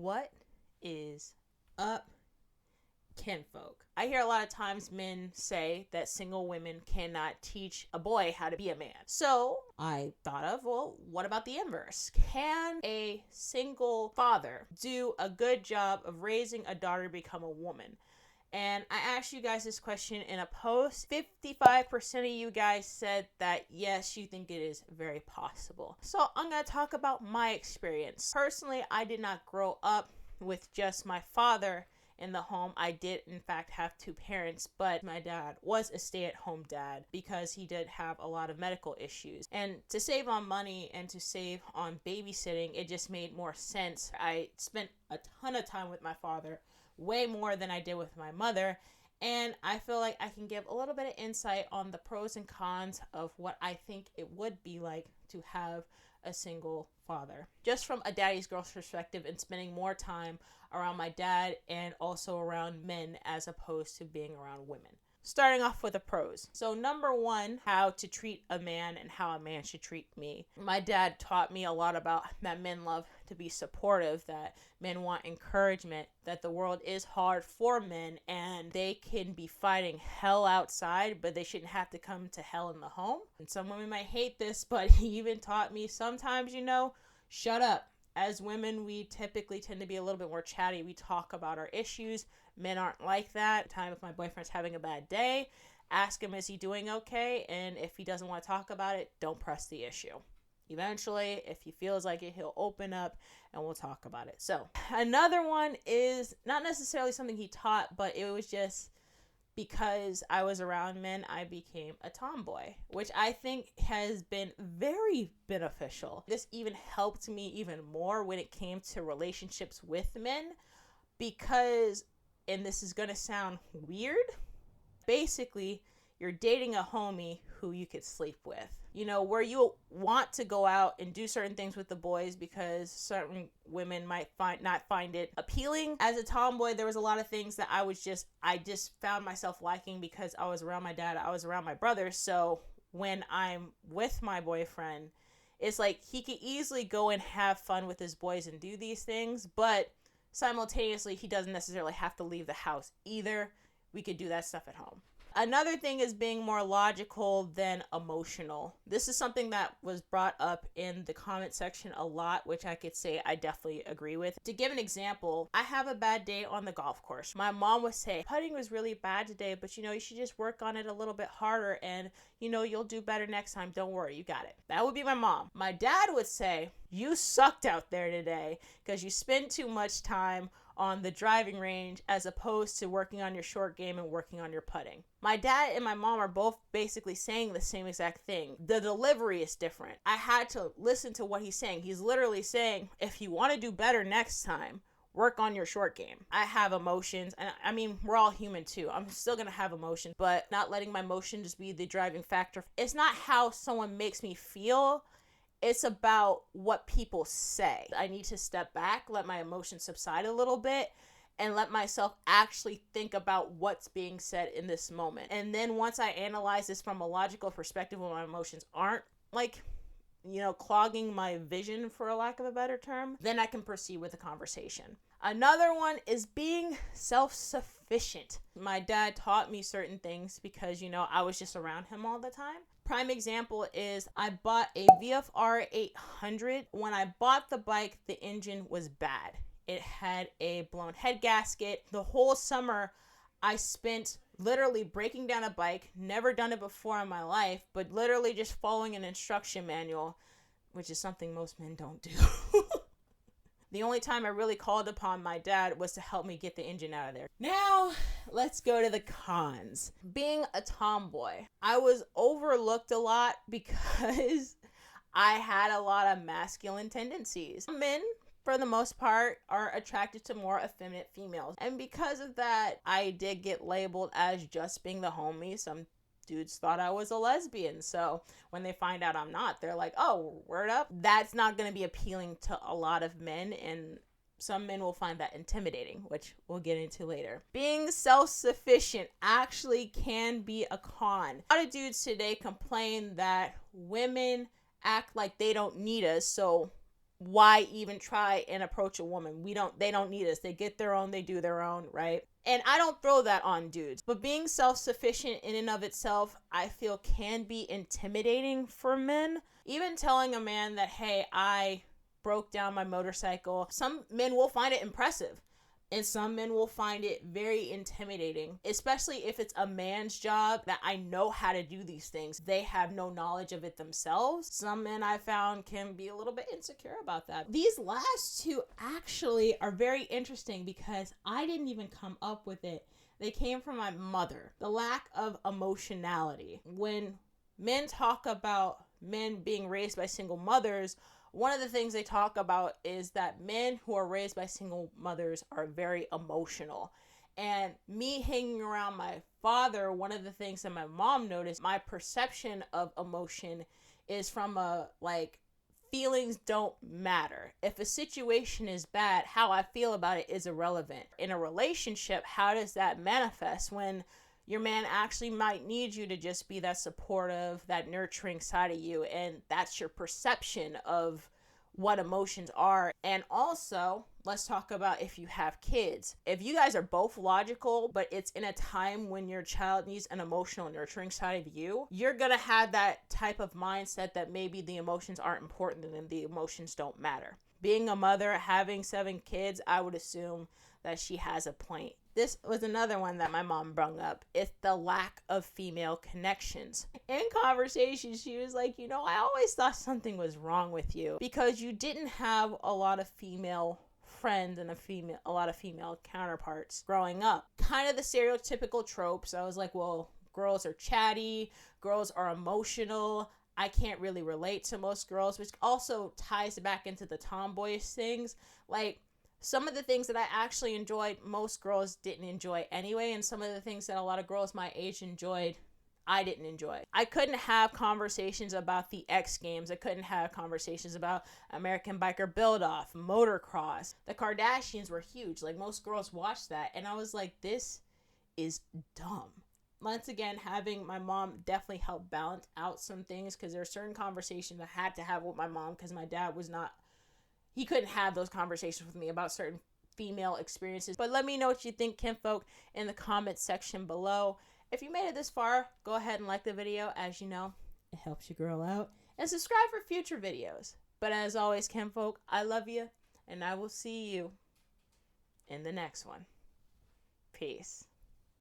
What is up, kinfolk? I hear a lot of times men say that single women cannot teach a boy how to be a man. So I thought of, well, what about the inverse? Can a single father do a good job of raising a daughter to become a woman? And I asked you guys this question in a post. 55% of you guys said that yes, you think it is very possible. So I'm going to talk about my experience. Personally, I did not grow up with just my father in the home. I did in fact have two parents, but my dad was a stay-at-home dad because he did have a lot of medical issues. And to save on money and to save on babysitting, it just made more sense. I spent a ton of time with my father, way more than I did with my mother, and I feel like I can give a little bit of insight on the pros and cons of what I think it would be like to have a single father. Just from a daddy's girl's perspective and spending more time around my dad and also around men as opposed to being around women. Starting off with the pros. So number one, how to treat a man and how a man should treat me. My dad taught me a lot about that men love to be supportive, that men want encouragement, that the world is hard for men and they can be fighting hell outside, but they shouldn't have to come to hell in the home. And some women might hate this, but he even taught me sometimes, shut up. As women, we typically tend to be a little bit more chatty. We talk about our issues. Men aren't like that. Time if my boyfriend's having a bad day, ask him, is he doing okay? And if he doesn't want to talk about it, don't press the issue. Eventually, if he feels like it, he'll open up and we'll talk about it. So another one is not necessarily something he taught, but it was just because I was around men, I became a tomboy, which I think has been very beneficial. This even helped me even more when it came to relationships with men because, and this is going to sound weird, basically you're dating a homie who you could sleep with. Where you want to go out and do certain things with the boys because certain women might not find it appealing. As a tomboy, there was a lot of things that I just found myself liking because I was around my dad, I was around my brother. So when I'm with my boyfriend, it's like he could easily go and have fun with his boys and do these things, but simultaneously, he doesn't necessarily have to leave the house either. We could do that stuff at home. Another thing is being more logical than emotional. This is something that was brought up in the comment section a lot, which I could say I definitely agree with. To give an example, I have a bad day on the golf course. My mom would say, putting was really bad today, but you should just work on it a little bit harder and you'll do better next time. Don't worry, you got it. That would be my mom. My dad would say, you sucked out there today because you spent too much time on the driving range as opposed to working on your short game and working on your putting. My dad and my mom are both basically saying the same exact thing. The delivery is different. I had to listen to what he's saying. He's literally saying, if you want to do better next time, work on your short game. I have emotions, and I mean, we're all human too. I'm still gonna have emotions, but not letting my emotions be the driving factor. It's not how someone makes me feel. It's about what people say. I need to step back, let my emotions subside a little bit, and let myself actually think about what's being said in this moment. And then once I analyze this from a logical perspective when my emotions aren't clogging my vision, for a lack of a better term, then I can proceed with the conversation. Another one is being self-sufficient. My dad taught me certain things because, I was just around him all the time. Prime example is I bought a VFR 800. When I bought the bike, the engine was bad. It had a blown head gasket. The whole summer, I spent literally breaking down a bike, never done it before in my life, but literally just following an instruction manual, which is something most men don't do. The only time I really called upon my dad was to help me get the engine out of there. Now, let's go to the cons. Being a tomboy. I was overlooked a lot because I had a lot of masculine tendencies. Men, for the most part, are attracted to more effeminate females. And because of that, I did get labeled as just being the homie. Some dudes thought I was a lesbian. So when they find out I'm not, they're like, oh, word up. That's not going to be appealing to a lot of men, and some men will find that intimidating, which we'll get into later. Being self-sufficient actually can be a con. A lot of dudes today complain that women act like they don't need us, so why even try and approach a woman? They don't need us. They get their own, they do their own, right? And I don't throw that on dudes. But being self-sufficient in and of itself, I feel can be intimidating for men. Even telling a man that, hey, I broke down my motorcycle, some men will find it impressive. And some men will find it very intimidating, especially if it's a man's job that I know how to do these things. They have no knowledge of it themselves. Some men I found can be a little bit insecure about that. These last two actually are very interesting because I didn't even come up with it. They came from my mother. The lack of emotionality. When men talk about men being raised by single mothers, one of the things they talk about is that men who are raised by single mothers are very emotional. And me hanging around my father, one of the things that my mom noticed, my perception of emotion is from a like, feelings don't matter. If a situation is bad, how I feel about it is irrelevant. In a relationship, how does that manifest when your man actually might need you to just be that supportive, that nurturing side of you, and that's your perception of what emotions are? And also, let's talk about if you have kids. If you guys are both logical, but it's in a time when your child needs an emotional nurturing side of you, you're gonna have that type of mindset that maybe the emotions aren't important and the emotions don't matter. Being a mother, having 7 kids, I would assume that she has a point. This was another one that my mom brought up. It's the lack of female connections. In conversation, she was like, I always thought something was wrong with you because you didn't have a lot of female friends and a lot of female counterparts growing up. Kind of the stereotypical tropes. I was like, well, girls are chatty, girls are emotional. I can't really relate to most girls, which also ties back into the tomboyish things. Like, some of the things that I actually enjoyed, most girls didn't enjoy anyway, and some of the things that a lot of girls my age enjoyed, I didn't enjoy. I couldn't have conversations about the X Games. I couldn't have conversations about American Biker Build-Off, motocross. The Kardashians were huge. Like, most girls watched that, and I was like, this is dumb. Once again, having my mom definitely helped balance out some things because there are certain conversations I had to have with my mom because my dad was not... he couldn't have those conversations with me about certain female experiences. But let me know what you think, kinfolk, in the comments section below. If you made it this far, go ahead and like the video. As you know, it helps your girl out. And subscribe for future videos. But as always, kinfolk, I love you. And I will see you in the next one. Peace.